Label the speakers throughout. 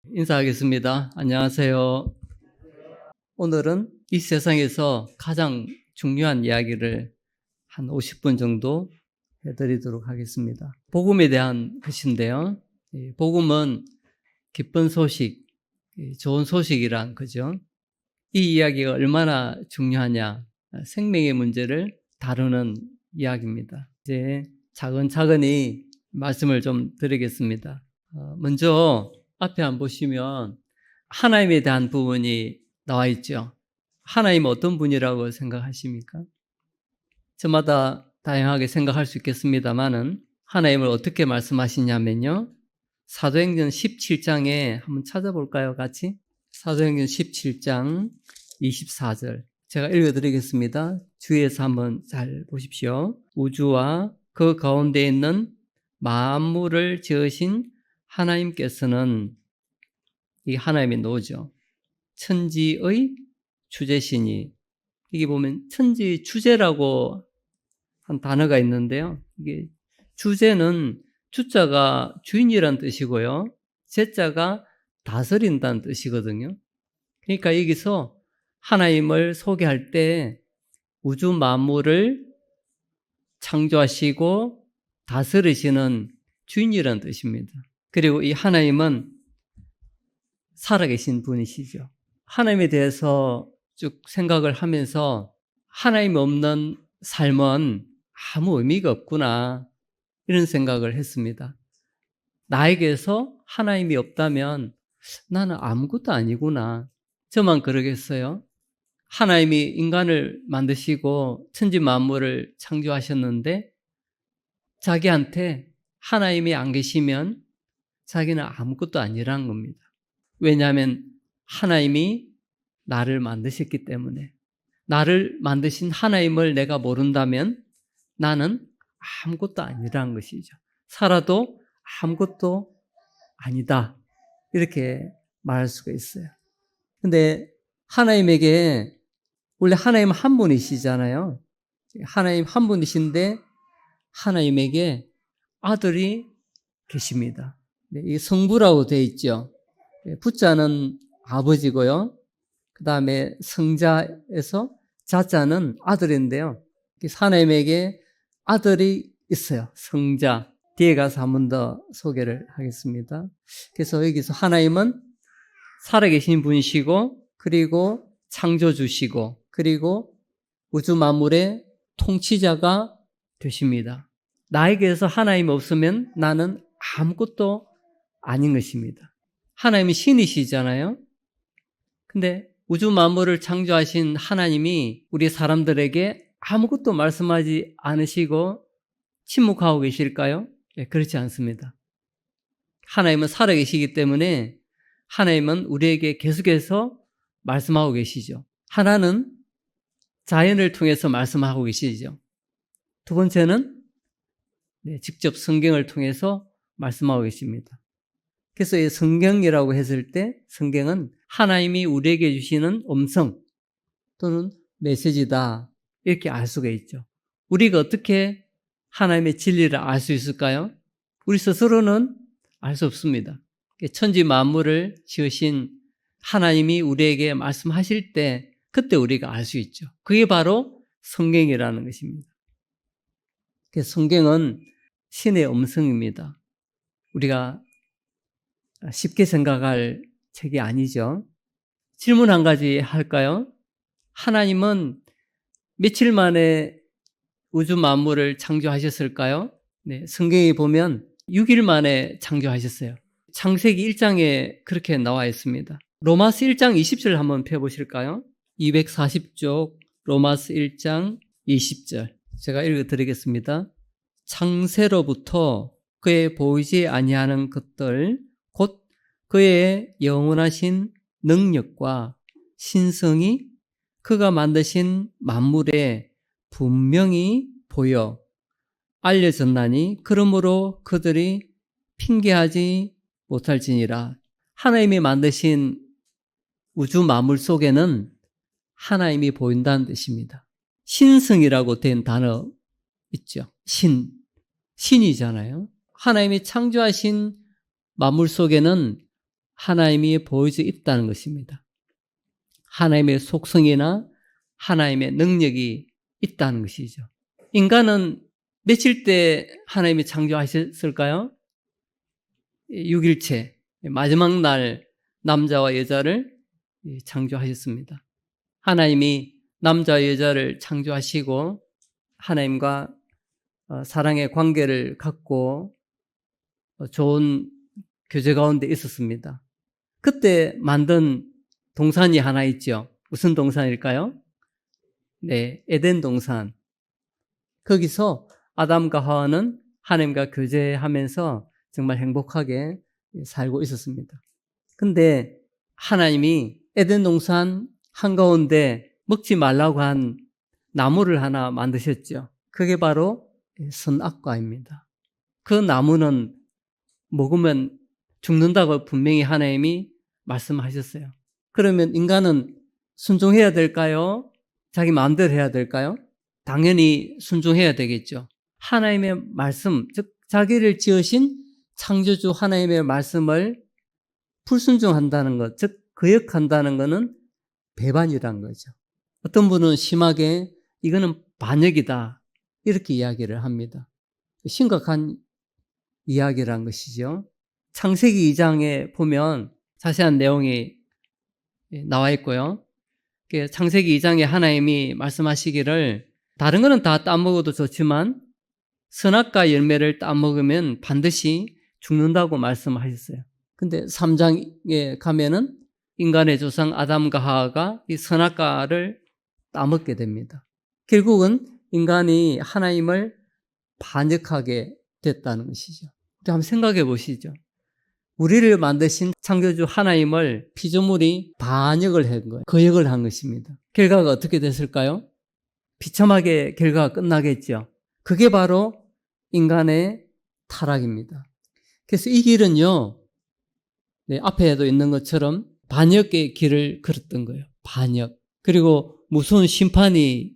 Speaker 1: 인사하겠습니다. 안녕하세요. 오늘은 이 세상에서 가장 중요한 이야기를 한 50분 정도 해드리도록 하겠습니다. 복음에 대한 것인데요. 복음은 기쁜 소식, 좋은 소식이란 거죠. 이 이야기가 얼마나 중요하냐, 생명의 문제를 다루는 이야기입니다. 이제 차근차근히 말씀을 좀 드리겠습니다. 먼저 앞에 한번 보시면 하나님에 대한 부분이 나와 있죠. 하나님은 어떤 분이라고 생각하십니까? 저마다 다양하게 생각할 수 있겠습니다만은 하나님을 어떻게 말씀하시냐면요. 사도행전 17장에 한번 찾아볼까요, 같이? 사도행전 17장 24절. 제가 읽어드리겠습니다. 주위에서 한번 잘 보십시오. 우주와 그 가운데 있는 만물을 지으신 하나님께서는, 이 하나님의 노죠. 천지의 주제시니, 이게 보면 천지의 주제라고 한 단어가 있는데요. 이게 주제는 주자가 주인이란 뜻이고요. 제자가 다스린다는 뜻이거든요. 그러니까 여기서 하나님을 소개할 때 우주 만물을 창조하시고 다스리시는 주인이란 뜻입니다. 그리고 이 하나님은 살아계신 분이시죠. 하나님에 대해서 쭉 생각을 하면서 하나님 없는 삶은 아무 의미가 없구나, 이런 생각을 했습니다. 나에게서 하나님이 없다면 나는 아무것도 아니구나. 저만 그러겠어요? 하나님이 인간을 만드시고 천지 만물을 창조하셨는데 자기한테 하나님이 안 계시면 자기는 아무것도 아니라는 겁니다. 왜냐하면 하나님이 나를 만드셨기 때문에. 나를 만드신 하나님을 내가 모른다면 나는 아무것도 아니라는 것이죠. 살아도 아무것도 아니다, 이렇게 말할 수가 있어요. 근데 하나님에게, 원래 하나님 한 분이시잖아요. 하나님 한 분이신데 하나님에게 아들이 계십니다. 이 성부라고 되어 있죠. 부자는 아버지고요. 그 다음에 성자에서 자자는 아들인데요. 하나님에게 아들이 있어요. 성자. 뒤에 가서 한 번 더 소개를 하겠습니다. 그래서 여기서 하나님은 살아계신 분이시고, 그리고 창조주시고, 그리고 우주 만물의 통치자가 되십니다. 나에게서 하나님 없으면 나는 아무것도 아닌 것입니다. 하나님이 신이시잖아요. 근데 우주 만물을 창조하신 하나님이 우리 사람들에게 아무것도 말씀하지 않으시고 침묵하고 계실까요? 네, 그렇지 않습니다. 하나님은 살아계시기 때문에 하나님은 우리에게 계속해서 말씀하고 계시죠. 하나는 자연을 통해서 말씀하고 계시죠. 두 번째는 직접 성경을 통해서 말씀하고 계십니다. 그래서 이 성경이라고 했을 때 성경은 하나님이 우리에게 주시는 음성 또는 메시지다, 이렇게 알 수가 있죠. 우리가 어떻게 하나님의 진리를 알 수 있을까요? 우리 스스로는 알 수 없습니다. 천지 만물을 지으신 하나님이 우리에게 말씀하실 때 그때 우리가 알 수 있죠. 그게 바로 성경이라는 것입니다. 성경은 신의 음성입니다. 우리가 쉽게 생각할 책이 아니죠. 질문 한 가지 할까요? 하나님은 며칠 만에 우주 만물을 창조하셨을까요? 네, 성경에 보면 6일 만에 창조하셨어요. 창세기 1장에 그렇게 나와 있습니다. 로마서 1장 20절 한번 펴보실까요? 240쪽 로마서 1장 20절 제가 읽어드리겠습니다. 창세로부터 그의 보이지 아니하는 것들 곧 그의 영원하신 능력과 신성이 그가 만드신 만물에 분명히 보여 알려졌나니 그러므로 그들이 핑계하지 못할지니라. 하나님이 만드신 우주 만물 속에는 하나님이 보인다는 뜻입니다. 신성이라고 된 단어 있죠. 신이잖아요. 하나님이 창조하신 만물 속에는 하나님이 보여져 있다는 것입니다. 하나님의 속성이나 하나님의 능력이 있다는 것이죠. 인간은 며칠 때 하나님이 창조하셨을까요? 6일째, 마지막 날 남자와 여자를 창조하셨습니다. 하나님이 남자와 여자를 창조하시고 하나님과 사랑의 관계를 갖고 좋은 교제 가운데 있었습니다. 그때 만든 동산이 하나 있죠. 무슨 동산일까요? 네, 에덴 동산. 거기서 아담과 하와는 하나님과 교제하면서 정말 행복하게 살고 있었습니다. 근데 하나님이 에덴 동산 한가운데 먹지 말라고 한 나무를 하나 만드셨죠. 그게 바로 선악과입니다. 그 나무는 먹으면 죽는다고 분명히 하나님이 말씀하셨어요. 그러면 인간은 순종해야 될까요? 자기 마음대로 해야 될까요? 당연히 순종해야 되겠죠. 하나님의 말씀, 즉 자기를 지으신 창조주 하나님의 말씀을 불순종한다는 것, 즉 거역한다는 것은 배반이란 거죠. 어떤 분은 심하게 이거는 반역이다 이렇게 이야기를 합니다. 심각한 이야기란 것이죠. 창세기 2장에 보면 자세한 내용이 나와 있고요. 창세기 2장에 하나님이 말씀하시기를 다른 거는 다 따먹어도 좋지만 선악과 열매를 따먹으면 반드시 죽는다고 말씀하셨어요. 근데 3장에 가면은 인간의 조상 아담과 하와가 이 선악과를 따먹게 됩니다. 결국은 인간이 하나님을 반역하게 됐다는 것이죠. 한번 생각해 보시죠. 우리를 만드신 창조주 하나님을 피조물이 반역을 한 거예요. 거역을 한 것입니다. 결과가 어떻게 됐을까요? 비참하게 결과가 끝나겠죠. 그게 바로 인간의 타락입니다. 그래서 이 길은요, 네, 앞에도 있는 것처럼 반역의 길을 걸었던 거예요. 반역. 그리고 무서운 심판이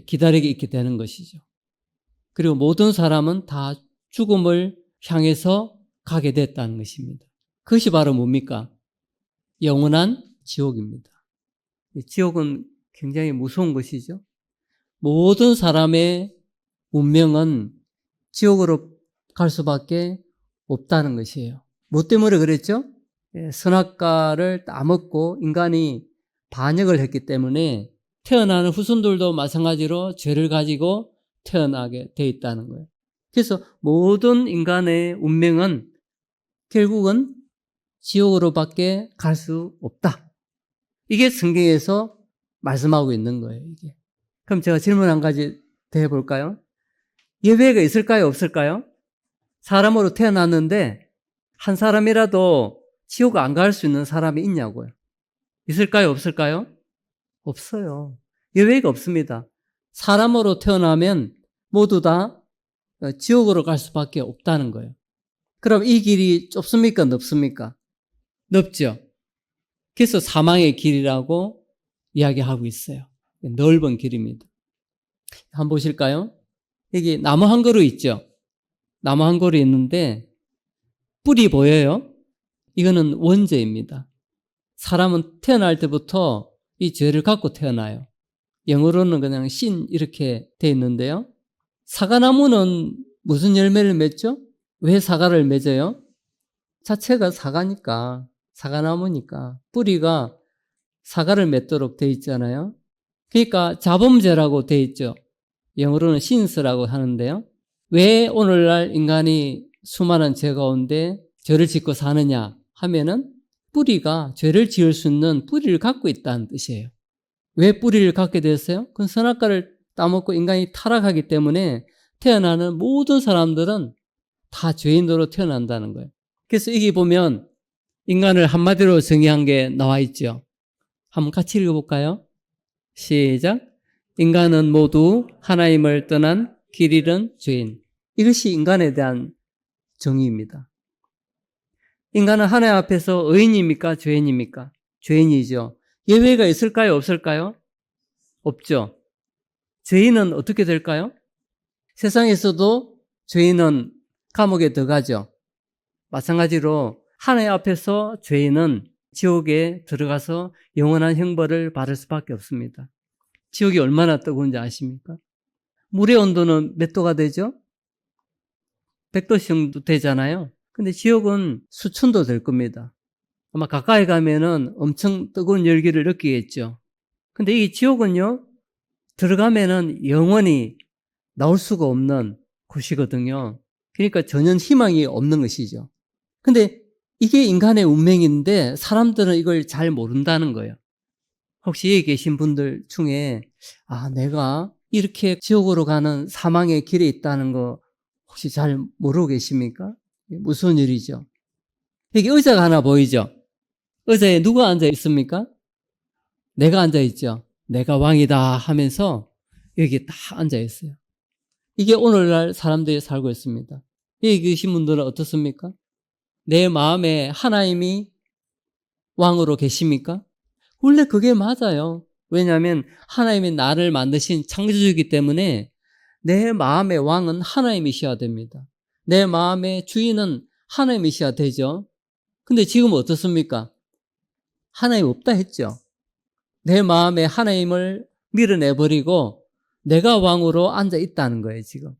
Speaker 1: 기다리게 있게 되는 것이죠. 그리고 모든 사람은 다 죽음을 향해서 가게 됐다는 것입니다. 그것이 바로 뭡니까? 영원한 지옥입니다. 지옥은 굉장히 무서운 것이죠. 모든 사람의 운명은 지옥으로 갈 수밖에 없다는 것이에요. 뭐 때문에 그랬죠? 선악과를 따먹고 인간이 반역을 했기 때문에 태어나는 후손들도 마찬가지로 죄를 가지고 태어나게 돼 있다는 거예요. 그래서 모든 인간의 운명은 결국은 지옥으로밖에 갈 수 없다. 이게 성경에서 말씀하고 있는 거예요, 이게. 그럼 제가 질문 한 가지 더 해볼까요? 예외가 있을까요, 없을까요? 사람으로 태어났는데 한 사람이라도 지옥 안 갈 수 있는 사람이 있냐고요. 있을까요, 없을까요? 없어요. 예외가 없습니다. 사람으로 태어나면 모두 다 지옥으로 갈 수밖에 없다는 거예요. 그럼 이 길이 좁습니까, 넓습니까? 넓죠. 그래서 사망의 길이라고 이야기하고 있어요. 넓은 길입니다. 한번 보실까요? 여기 나무 한 그루 있죠. 나무 한 그루 있는데 뿔이 보여요? 이거는 원죄입니다. 사람은 태어날 때부터 이 죄를 갖고 태어나요. 영어로는 그냥 신 이렇게 돼 있는데요. 사과나무는 무슨 열매를 맺죠? 왜 사과를 맺어요? 자체가 사과니까, 사과나무니까 뿌리가 사과를 맺도록 돼 있잖아요. 그러니까 자범죄라고 돼 있죠. 영어로는 신스라고 하는데요. 왜 오늘날 인간이 수많은 죄 가운데 죄를 짓고 사느냐 하면은 뿌리가 죄를 지을 수 있는 뿌리를 갖고 있다는 뜻이에요. 왜 뿌리를 갖게 됐어요? 그건 선악과를 따먹고 인간이 타락하기 때문에 태어나는 모든 사람들은 다 죄인으로 태어난다는 거예요. 그래서 여기 보면 인간을 한마디로 정의한 게 나와 있죠. 한번 같이 읽어볼까요? 시작. 인간은 모두 하나님을 떠난 길 잃은 죄인. 이것이 인간에 대한 정의입니다. 인간은 하나님 앞에서 의인입니까? 죄인입니까? 죄인이죠. 예외가 있을까요? 없을까요? 없죠. 죄인은 어떻게 될까요? 세상에서도 죄인은 감옥에 들어가죠. 마찬가지로 하나님 앞에서 죄인은 지옥에 들어가서 영원한 형벌을 받을 수밖에 없습니다. 지옥이 얼마나 뜨거운지 아십니까? 물의 온도는 몇 도가 되죠? 100도씩 정도 되잖아요. 근데 지옥은 수천도 될 겁니다. 아마 가까이 가면은 엄청 뜨거운 열기를 느끼겠죠. 근데 이 지옥은요, 들어가면은 영원히 나올 수가 없는 곳이거든요. 그러니까 전혀 희망이 없는 것이죠. 근데 이게 인간의 운명인데 사람들은 이걸 잘 모른다는 거예요. 혹시 여기 계신 분들 중에 내가 이렇게 지옥으로 가는 사망의 길에 있다는 거 혹시 잘 모르고 계십니까? 무슨 일이죠? 여기 의자가 하나 보이죠? 의자에 누가 앉아 있습니까? 내가 앉아 있죠. 내가 왕이다 하면서 여기 딱 앉아 있어요. 이게 오늘날 사람들이 살고 있습니다. 여기 계신 분들은 어떻습니까? 내 마음에 하나님이 왕으로 계십니까? 원래 그게 맞아요. 왜냐하면 하나님이 나를 만드신 창조주이기 때문에 내 마음의 왕은 하나님이셔야 됩니다. 내 마음의 주인은 하나님이셔야 되죠. 근데 지금 어떻습니까? 하나님 없다 했죠. 내 마음에 하나님을 밀어내버리고 내가 왕으로 앉아 있다는 거예요, 지금.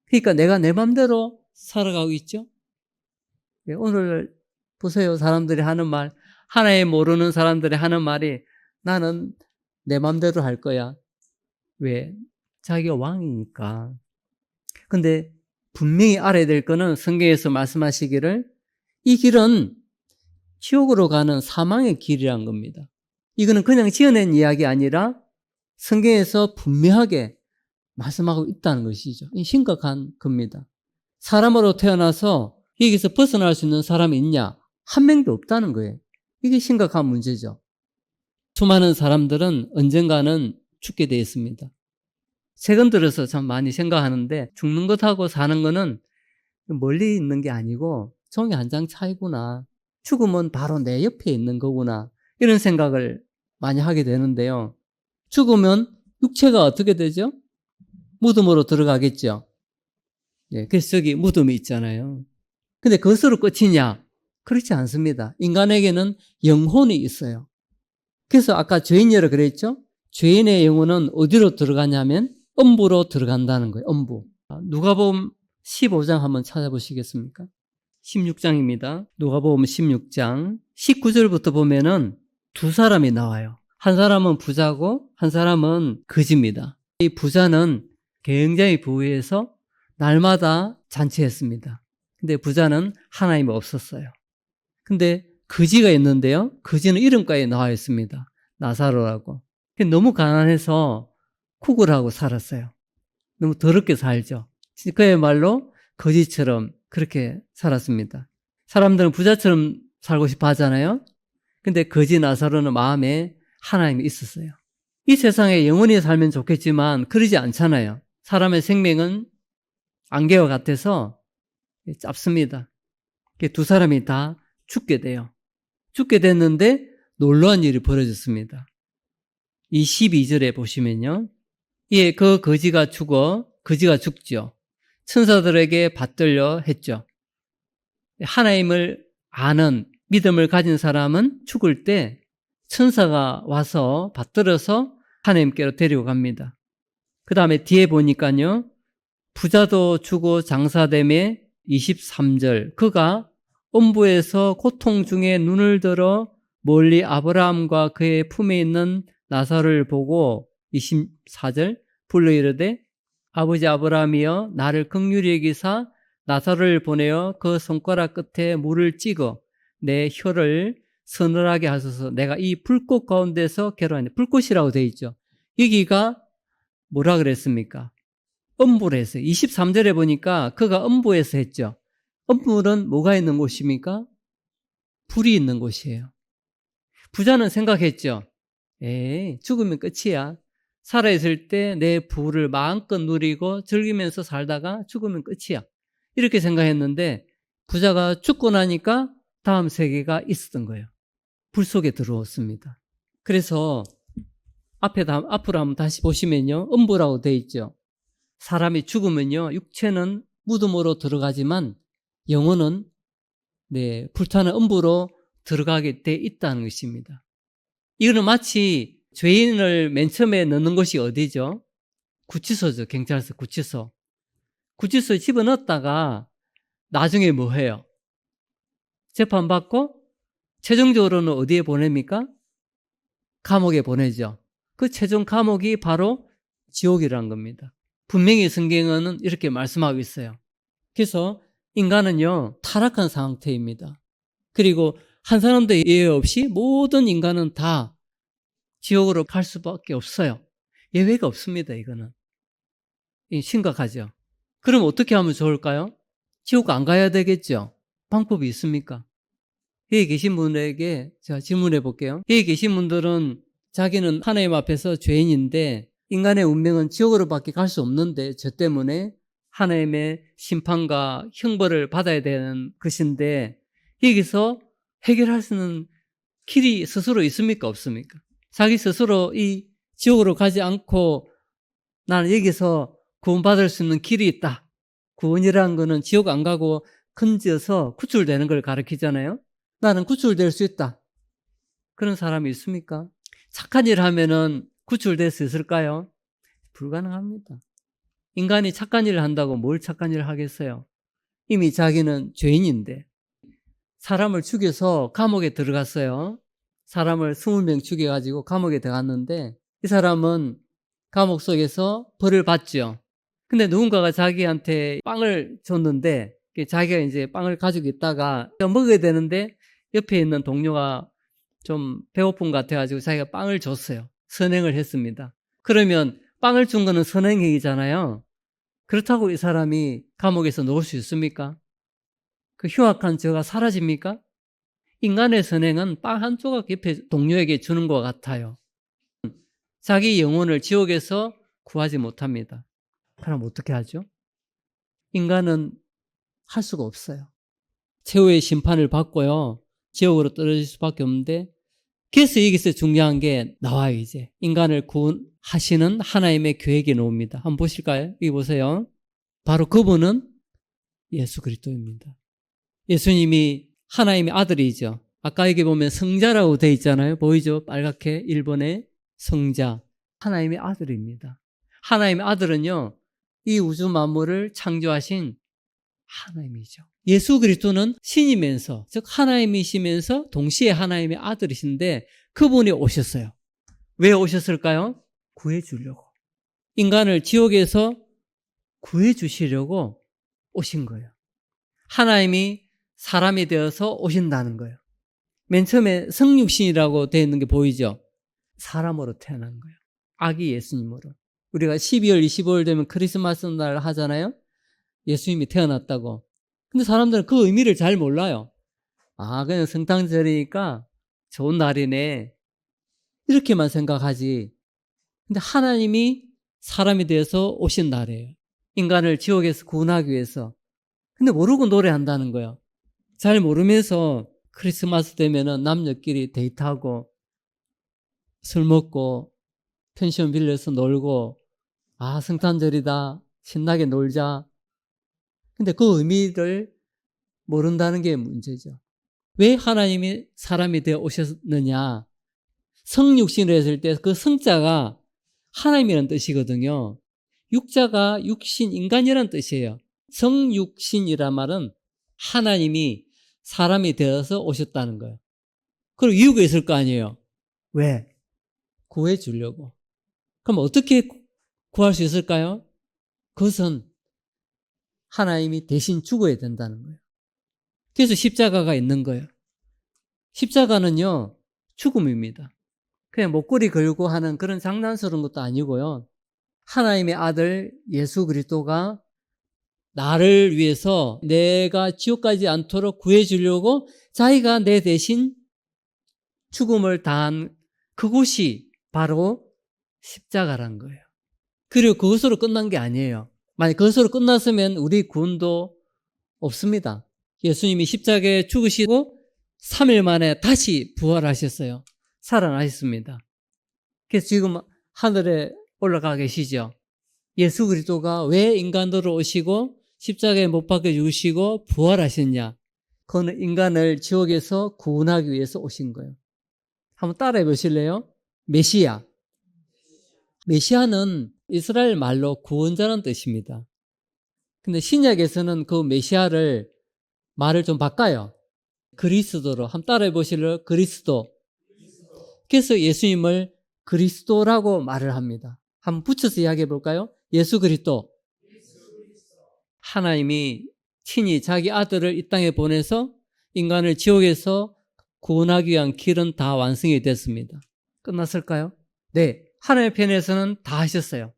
Speaker 1: 그러니까 내가 내 마음대로 살아가고 있죠. 오늘 보세요. 사람들이 하는 말, 하나님 모르는 사람들이 하는 말이 나는 내 마음대로 할 거야. 왜? 자기가 왕이니까. 근데 분명히 알아야 될 거는 성경에서 말씀하시기를 이 길은 지옥으로 가는 사망의 길이란 겁니다. 이거는 그냥 지어낸 이야기 아니라 성경에서 분명하게 말씀하고 있다는 것이죠. 이 심각한 겁니다. 사람으로 태어나서 여기서 벗어날 수 있는 사람이 있냐? 한 명도 없다는 거예요. 이게 심각한 문제죠. 수많은 사람들은 언젠가는 죽게 되어 있습니다. 최근 들어서 참 많이 생각하는데 죽는 것하고 사는 거는 멀리 있는 게 아니고 종이 한 장 차이구나. 죽음은 바로 내 옆에 있는 거구나. 이런 생각을 많이 하게 되는데요. 죽으면 육체가 어떻게 되죠? 무덤으로 들어가겠죠. 그래서 저기 무덤이 있잖아요. 근데 그것으로 끝이냐? 그렇지 않습니다. 인간에게는 영혼이 있어요. 그래서 아까 죄인이라고 그랬죠? 죄인의 영혼은 어디로 들어가냐면 음부로 들어간다는 거예요. 음부. 누가복음 15장 한번 찾아보시겠습니까? 16장입니다. 누가복음 16장 19절부터 보면은 두 사람이 나와요. 한 사람은 부자고 한 사람은 거지입니다. 이 부자는 굉장히 부유해서 날마다 잔치했습니다. 근데 부자는 하나님이 없었어요. 근데 거지가 있는데요. 거지는 이름까지 나와 있습니다. 나사로라고. 너무 가난해서 쿠굴하고 살았어요. 너무 더럽게 살죠. 그야말로 거지처럼 그렇게 살았습니다. 사람들은 부자처럼 살고 싶어 하잖아요. 근데 거지 나사로는 마음에 하나님이 있었어요. 이 세상에 영원히 살면 좋겠지만 그러지 않잖아요. 사람의 생명은 안개와 같아서 짧습니다. 두 사람이 다 죽게 돼요. 죽게 됐는데 놀라운 일이 벌어졌습니다. 22절에 보시면요. 그 거지가 죽죠. 천사들에게 받들려 했죠. 하나님을 아는 믿음을 가진 사람은 죽을 때 천사가 와서 받들어서 하나님께로 데리고 갑니다. 그 다음에 뒤에 보니까요. 부자도 죽어 장사됨에 23절 그가 음부에서 고통 중에 눈을 들어 멀리 아브라함과 그의 품에 있는 나사로를 보고 24절 불러 이르되 아버지 아브라함이여 나를 긍휼히 여기사 나사로를 보내어 그 손가락 끝에 물을 찍어 내 혀를 서늘하게 하소서. 내가 이 불꽃 가운데서 괴로워하니 불꽃이라고 되어 있죠. 여기가 뭐라 그랬습니까? 음부를 했어요. 23절에 보니까 그가 음부에서 했죠. 음부는 뭐가 있는 곳입니까? 불이 있는 곳이에요. 부자는 생각했죠. 죽으면 끝이야. 살아있을 때 내 부를 마음껏 누리고 즐기면서 살다가 죽으면 끝이야. 이렇게 생각했는데 부자가 죽고 나니까 다음 세계가 있었던 거예요. 불 속에 들어왔습니다. 그래서 앞으로 한번 다시 보시면요. 음부라고 되어 있죠. 사람이 죽으면요. 육체는 무덤으로 들어가지만 영혼은 불타는 음부로 들어가게 돼 있다는 것입니다. 이거는 마치 죄인을 맨 처음에 넣는 곳이 어디죠? 구치소죠. 경찰서 구치소. 구치소에 집어넣었다가 나중에 뭐 해요? 재판받고 최종적으로는 어디에 보냅니까? 감옥에 보내죠. 그 최종 감옥이 바로 지옥이라는 겁니다. 분명히 성경은 이렇게 말씀하고 있어요. 그래서 인간은요, 타락한 상태입니다. 그리고 한 사람도 예외 없이 모든 인간은 다 지옥으로 갈 수밖에 없어요. 예외가 없습니다, 이거는. 심각하죠. 그럼 어떻게 하면 좋을까요? 지옥 안 가야 되겠죠? 방법이 있습니까? 여기 계신 분에게 제가 질문해 볼게요. 여기 계신 분들은 자기는 하나님 앞에서 죄인인데 인간의 운명은 지옥으로밖에 갈 수 없는데 저 때문에 하나님의 심판과 형벌을 받아야 되는 것인데 여기서 해결할 수 있는 길이 스스로 있습니까? 없습니까? 자기 스스로 이 지옥으로 가지 않고 나는 여기서 구원받을 수 있는 길이 있다. 구원이라는 거는 지옥 안 가고 건져서 구출되는 걸 가르치잖아요. 나는 구출될 수 있다. 그런 사람이 있습니까? 착한 일 하면은 구출될 수 있을까요? 불가능합니다. 인간이 착한 일을 한다고 뭘 착한 일을 하겠어요? 이미 자기는 죄인인데 사람을 죽여서 감옥에 들어갔어요. 사람을 20명 죽여가지고 감옥에 들어갔는데 이 사람은 감옥 속에서 벌을 받죠. 근데 누군가가 자기한테 빵을 줬는데 자기가 이제 빵을 가지고 있다가 먹어야 되는데 옆에 있는 동료가 좀 배고픈 것 같아가지고 자기가 빵을 줬어요. 선행을 했습니다. 그러면 빵을 준 거는 선행행위잖아요. 그렇다고 이 사람이 감옥에서 놓을 수 있습니까? 그 흉악한 죄가 사라집니까? 인간의 선행은 빵 한 조각 옆에 동료에게 주는 것 같아요. 자기 영혼을 지옥에서 구하지 못합니다. 그럼 어떻게 하죠? 인간은 할 수가 없어요. 최후의 심판을 받고요. 지옥으로 떨어질 수밖에 없는데 그래서 여기서 중요한 게 나와요. 이제 인간을 구원하시는 하나님의 계획이 나옵니다. 한번 보실까요? 여기 보세요. 바로 그분은 예수 그리스도입니다. 예수님이 하나님의 아들이죠. 아까 여기 보면 성자라고 되어 있잖아요. 보이죠? 빨갛게 1번에 성자. 하나님의 아들입니다. 하나님의 아들은요, 이 우주 만물을 창조하신 하나님이죠. 예수 그리스도는 신이면서, 즉 하나님이시면서 동시에 하나님의 아들이신데 그분이 오셨어요. 왜 오셨을까요? 구해주려고. 인간을 지옥에서 구해주시려고 오신 거예요. 하나님이 사람이 되어서 오신다는 거예요. 맨 처음에 성육신이라고 되어 있는 게 보이죠? 사람으로 태어난 거예요. 아기 예수님으로. 우리가 12월 25일 되면 크리스마스 날 하잖아요. 예수님이 태어났다고. 근데 사람들은 그 의미를 잘 몰라요. 아, 그냥 성탄절이니까 좋은 날이네. 이렇게만 생각하지. 근데 하나님이 사람이 되어서 오신 날이에요. 인간을 지옥에서 구원하기 위해서. 근데 모르고 노래한다는 거예요. 잘 모르면서 크리스마스 되면은 남녀끼리 데이트하고 술 먹고 펜션 빌려서 놀고 아, 성탄절이다. 신나게 놀자. 근데 그 의미를 모른다는 게 문제죠. 왜 하나님이 사람이 되어 오셨느냐? 성육신을 했을 때 그 성자가 하나님이라는 뜻이거든요. 육자가 육신, 인간이라는 뜻이에요. 성육신이란 말은 하나님이 사람이 되어서 오셨다는 거예요. 그리고 이유가 있을 거 아니에요. 왜? 구해주려고. 그럼 어떻게 구할 수 있을까요? 그것은 하나님이 대신 죽어야 된다는 거예요. 그래서 십자가가 있는 거예요. 십자가는요, 죽음입니다. 그냥 목걸이 걸고 하는 그런 장난스러운 것도 아니고요. 하나님의 아들 예수 그리스도가 나를 위해서 내가 지옥 가지 않도록 구해주려고 자기가 내 대신 죽음을 당한 그곳이 바로 십자가란 거예요. 그리고 그것으로 끝난 게 아니에요. 만약 그것으로 끝났으면 우리 구원도 없습니다. 예수님이 십자가에 죽으시고 3일 만에 다시 부활하셨어요. 살아나셨습니다. 그래서 지금 하늘에 올라가 계시죠. 예수 그리스도가 왜 인간으로 오시고 십자가에 못 박혀 죽으시고 부활하셨냐? 그는 인간을 지옥에서 구원하기 위해서 오신 거예요. 한번 따라해 보실래요? 메시아. 메시아는 이스라엘 말로 구원자라는 뜻입니다. 근데 신약에서는 그 메시아를 말을 좀 바꿔요. 그리스도로. 한번 따라해 보실래요? 그리스도. 그래서 예수님을 그리스도라고 말을 합니다. 한번 붙여서 이야기해 볼까요? 예수 그리스도. 하나님이 친히 자기 아들을 이 땅에 보내서 인간을 지옥에서 구원하기 위한 길은 다 완성이 됐습니다. 끝났을까요? 네. 하나님의 편에서는 다 하셨어요.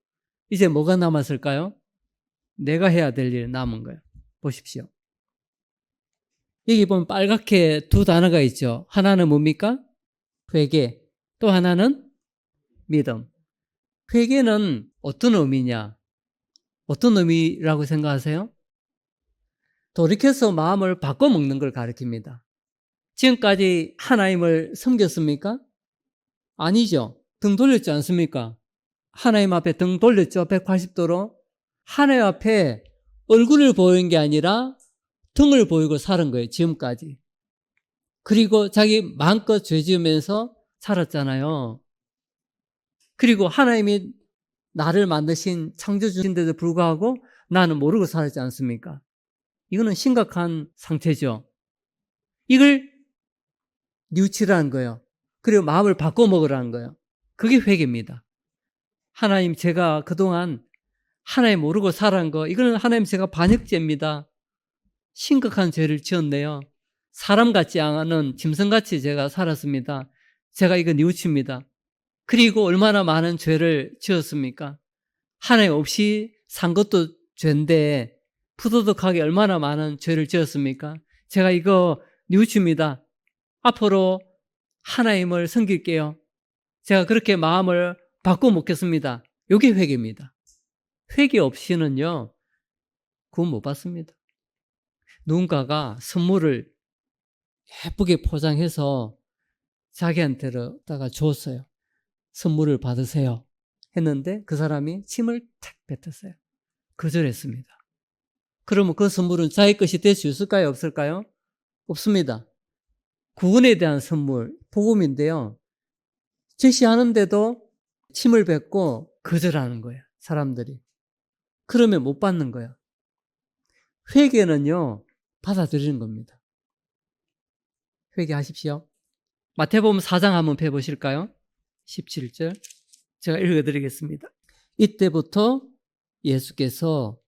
Speaker 1: 이제 뭐가 남았을까요? 내가 해야 될 일 남은 거예요. 보십시오. 여기 보면 빨갛게 두 단어가 있죠. 하나는 뭡니까? 회개. 또 하나는 믿음. 회개는 어떤 의미냐? 어떤 의미라고 생각하세요? 돌이켜서 마음을 바꿔먹는 걸 가리킵니다. 지금까지 하나님을 섬겼습니까? 아니죠. 등 돌렸지 않습니까? 하나님 앞에 등 돌렸죠. 180도로. 하나님 앞에 얼굴을 보이는 게 아니라 등을 보이고 살은 거예요. 지금까지. 그리고 자기 마음껏 죄 지으면서 살았잖아요. 그리고 하나님이 나를 만드신 창조주신데도 불구하고 나는 모르고 살았지 않습니까? 이거는 심각한 상태죠. 이걸 뉘우치라는 거예요. 그리고 마음을 바꿔먹으라는 거예요. 그게 회개입니다. 하나님, 제가 그동안 하나님 모르고 살아간 거, 이거는 하나님 제가 반역죄입니다. 심각한 죄를 지었네요. 사람 같지 않은 짐승같이 제가 살았습니다. 제가 이거 뉘우칩니다. 그리고 얼마나 많은 죄를 지었습니까? 하나님 없이 산 것도 죄인데 푸드덕하게 얼마나 많은 죄를 지었습니까? 제가 이거 뉘우칩니다. 앞으로 하나님을 섬길게요. 제가 그렇게 마음을 바꿔 먹겠습니다. 이게 회개입니다. 회개 없이는요, 구원 못 받습니다. 누군가가 선물을 예쁘게 포장해서 자기한테다가 줬어요. 선물을 받으세요. 했는데 그 사람이 침을 탁 뱉었어요. 거절했습니다. 그러면 그 선물은 자기 것이 될 수 있을까요? 없을까요? 없습니다. 구원에 대한 선물, 복음인데요. 제시하는데도 침을 뱉고 거절하는 거예요. 사람들이. 그러면 못 받는 거예요. 회개는요, 받아들이는 겁니다. 회개하십시오. 마태복음 4장 한번 펴보실까요? 17절. 제가 읽어드리겠습니다. 이때부터 예수께서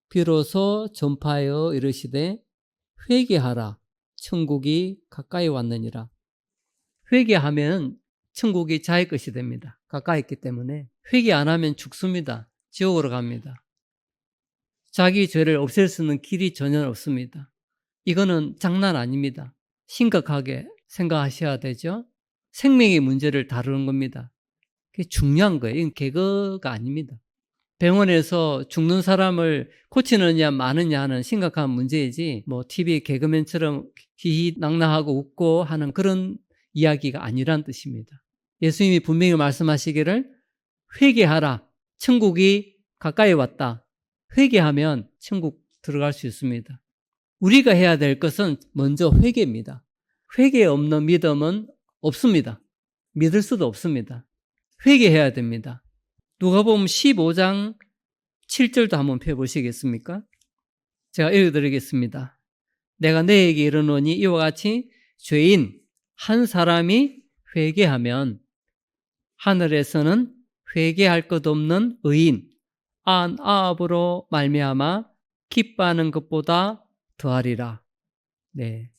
Speaker 1: 비로소 전파하여 이르시되 회개하라. 천국이 가까이 왔느니라. 회개하면 천국이 자기 것이 됩니다. 가까이 있기 때문에. 회개 안 하면 죽습니다. 지옥으로 갑니다. 자기 죄를 없앨 수 있는 길이 전혀 없습니다. 이거는 장난 아닙니다. 심각하게 생각하셔야 되죠. 생명의 문제를 다루는 겁니다. 그게 중요한 거예요. 이건 개그가 아닙니다. 병원에서 죽는 사람을 고치느냐 마느냐 하는 심각한 문제이지 뭐 TV 개그맨처럼 희희낙낙하고 웃고 하는 그런 이야기가 아니란 뜻입니다. 예수님이 분명히 말씀하시기를 회개하라. 천국이 가까이 왔다. 회개하면 천국 들어갈 수 있습니다. 우리가 해야 될 것은 먼저 회개입니다. 회개 없는 믿음은 없습니다. 믿을 수도 없습니다. 회개해야 됩니다. 누가복음 15장 7절도 한번 펴보시겠습니까? 제가 읽어드리겠습니다. 내가 너에게 이르노니 이와 같이 죄인 한 사람이 회개하면 하늘에서는 회개할 것 없는 의인 안 아합으로 말미암아 기뻐하는 것보다 더하리라. 네,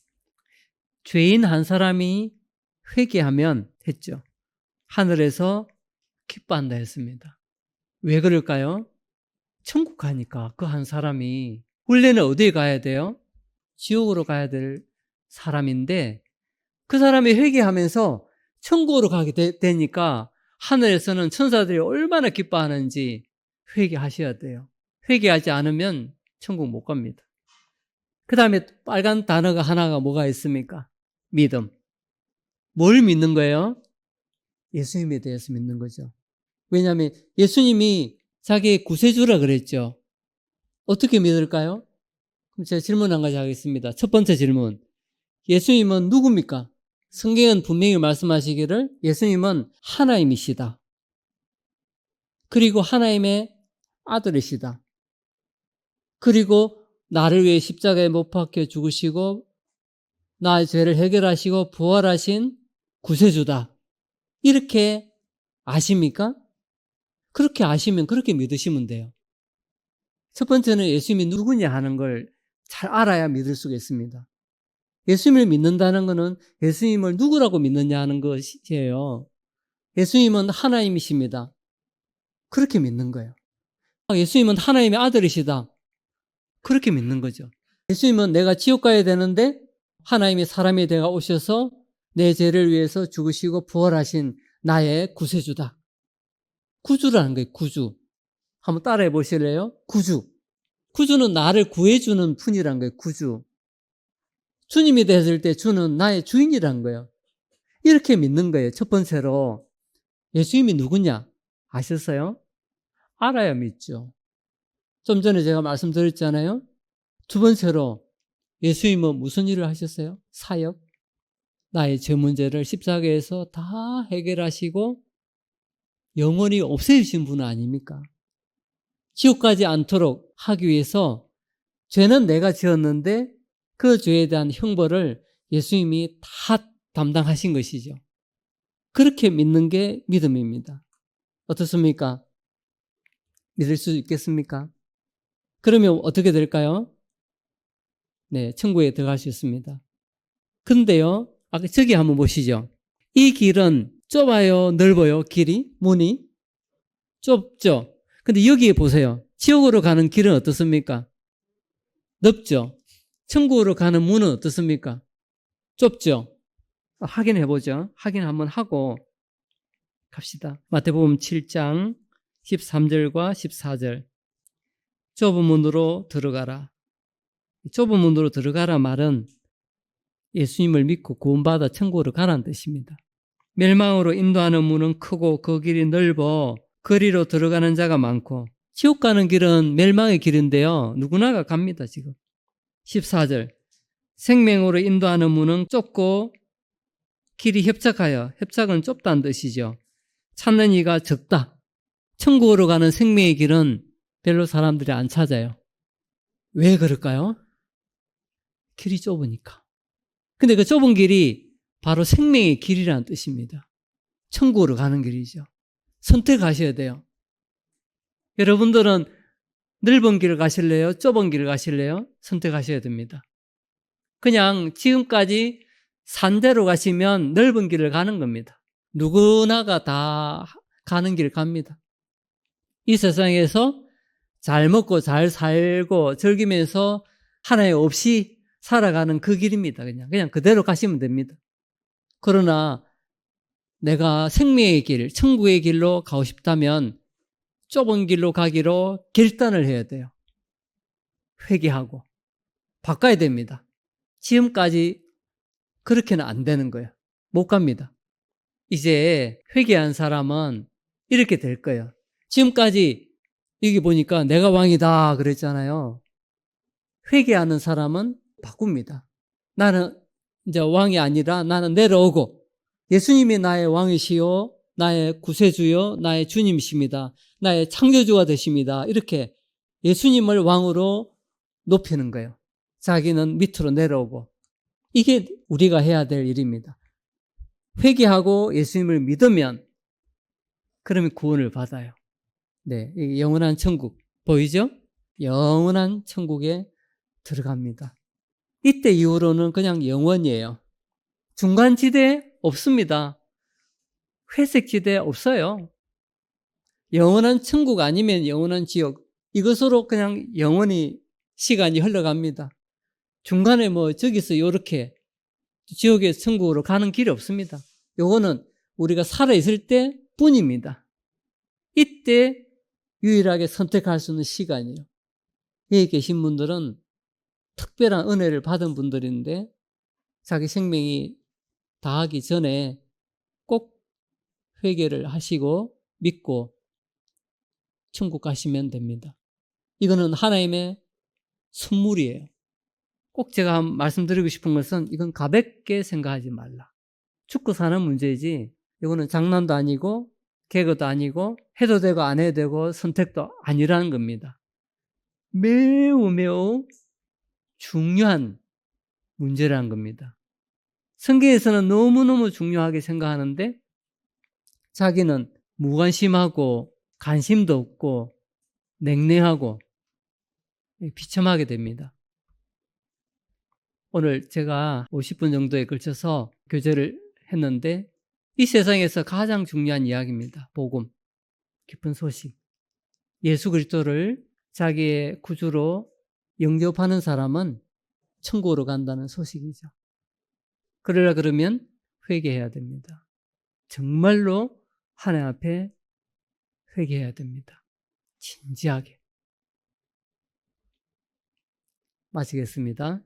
Speaker 1: 죄인 한 사람이 회개하면 했죠. 하늘에서 기뻐한다 했습니다. 왜 그럴까요? 천국 가니까 그 한 사람이 원래는 어디에 가야 돼요? 지옥으로 가야 될 사람인데 그 사람이 회개하면서 천국으로 가게 되니까 하늘에서는 천사들이 얼마나 기뻐하는지 회개하셔야 돼요. 회개하지 않으면 천국 못 갑니다. 그 다음에 빨간 단어가 하나가 뭐가 있습니까? 믿음. 뭘 믿는 거예요? 예수님에 대해서 믿는 거죠. 왜냐하면 예수님이 자기의 구세주라 그랬죠. 어떻게 믿을까요? 그럼 제가 질문 한 가지 하겠습니다. 첫 번째 질문. 예수님은 누굽니까? 성경은 분명히 말씀하시기를 예수님은 하나님이시다. 그리고 하나님의 아들이시다. 그리고 나를 위해 십자가에 못 박혀 죽으시고 나의 죄를 해결하시고 부활하신 구세주다. 이렇게 아십니까? 그렇게 아시면 그렇게 믿으시면 돼요. 첫 번째는 예수님이 누구냐 하는 걸 잘 알아야 믿을 수가 있습니다. 예수님을 믿는다는 것은 예수님을 누구라고 믿느냐 하는 것이에요. 예수님은 하나님이십니다. 그렇게 믿는 거예요. 예수님은 하나님의 아들이시다. 그렇게 믿는 거죠. 예수님은 내가 지옥 가야 되는데 하나님의 사람이 되어 오셔서 내 죄를 위해서 죽으시고 부활하신 나의 구세주다. 구주라는 거예요. 구주. 한번 따라해 보실래요? 구주. 구주는 나를 구해주는 분이란 거예요. 구주. 주님이 되었을 때 주는 나의 주인이란 거예요. 이렇게 믿는 거예요. 첫 번째로 예수님이 누구냐 아셨어요? 알아야 믿죠. 좀 전에 제가 말씀드렸잖아요. 두 번째로 예수님은 무슨 일을 하셨어요? 사역. 나의 죄 문제를 십자가에서 다 해결하시고 영원히 없애주신 분 아닙니까? 지옥 가지 않도록 하기 위해서 죄는 내가 지었는데 그 죄에 대한 형벌을 예수님이 다 담당하신 것이죠. 그렇게 믿는 게 믿음입니다. 어떻습니까? 믿을 수 있겠습니까? 그러면 어떻게 될까요? 네, 천국에 들어갈 수 있습니다. 근데요, 아까 저기 한번 보시죠. 이 길은 좁아요, 넓어요, 길이? 문이? 좁죠? 근데 여기에 보세요. 지옥으로 가는 길은 어떻습니까? 넓죠? 천국으로 가는 문은 어떻습니까? 좁죠? 확인해 보죠. 확인 한번 하고 갑시다. 마태복음 7장 13절과 14절. 좁은 문으로 들어가라. 좁은 문으로 들어가라 말은 예수님을 믿고 구원받아 천국으로 가라는 뜻입니다. 멸망으로 인도하는 문은 크고 그 길이 넓어 거리로 들어가는 자가 많고 지옥 가는 길은 멸망의 길인데요. 누구나가 갑니다. 지금 14절 생명으로 인도하는 문은 좁고 길이 협착하여 협착은 좁다는 뜻이죠. 찾는 이가 적다. 천국으로 가는 생명의 길은 별로 사람들이 안 찾아요. 왜 그럴까요? 길이 좁으니까. 근데 그 좁은 길이 바로 생명의 길이라는 뜻입니다. 천국으로 가는 길이죠. 선택하셔야 돼요. 여러분들은 넓은 길을 가실래요? 좁은 길을 가실래요? 선택하셔야 됩니다. 그냥 지금까지 산대로 가시면 넓은 길을 가는 겁니다. 누구나가 다 가는 길을 갑니다. 이 세상에서 잘 먹고 잘 살고 즐기면서 하나님 없이 살아가는 그 길입니다. 그냥 그대로 가시면 됩니다. 그러나 내가 생명의 길, 천국의 길로 가고 싶다면 좁은 길로 가기로 결단을 해야 돼요. 회개하고 바꿔야 됩니다. 지금까지 그렇게는 안 되는 거예요. 못 갑니다. 이제 회개한 사람은 이렇게 될 거예요. 지금까지 여기 보니까 내가 왕이다 그랬잖아요. 회개하는 사람은 바꿉니다. 나는 이제 왕이 아니라 나는 내려오고 예수님이 나의 왕이시요 나의 구세주요 나의 주님이십니다. 나의 창조주가 되십니다. 이렇게 예수님을 왕으로 높이는 거예요. 자기는 밑으로 내려오고 이게 우리가 해야 될 일입니다. 회개하고 예수님을 믿으면 그러면 구원을 받아요. 네, 영원한 천국 보이죠? 영원한 천국에 들어갑니다. 이때 이후로는 그냥 영원이에요. 중간지대 없습니다. 회색지대 없어요. 영원한 천국 아니면 영원한 지옥 이것으로 그냥 영원히 시간이 흘러갑니다. 중간에 저기서 이렇게 지옥에서 천국으로 가는 길이 없습니다. 요거는 우리가 살아있을 때 뿐입니다. 이때 유일하게 선택할 수 있는 시간이에요. 여기 계신 분들은 특별한 은혜를 받은 분들인데 자기 생명이 다하기 전에 꼭 회개를 하시고 믿고 천국 가시면 됩니다. 이거는 하나님의 선물이에요. 꼭 제가 말씀드리고 싶은 것은 이건 가볍게 생각하지 말라. 죽고 사는 문제이지 이거는 장난도 아니고 개그도 아니고 해도 되고 안 해도 되고 선택도 아니라는 겁니다. 매우 매우 중요한 문제라는 겁니다. 성경에서는 너무너무 중요하게 생각하는데 자기는 무관심하고 관심도 없고 냉랭하고 비참하게 됩니다. 오늘 제가 50분 정도에 걸쳐서 교제를 했는데 이 세상에서 가장 중요한 이야기입니다. 복음, 기쁜 소식. 예수 그리스도를 자기의 구주로 영접하는 사람은 천국으로 간다는 소식이죠. 그러려 그러면 회개해야 됩니다. 정말로 하나님 앞에 회개해야 됩니다. 진지하게. 마치겠습니다.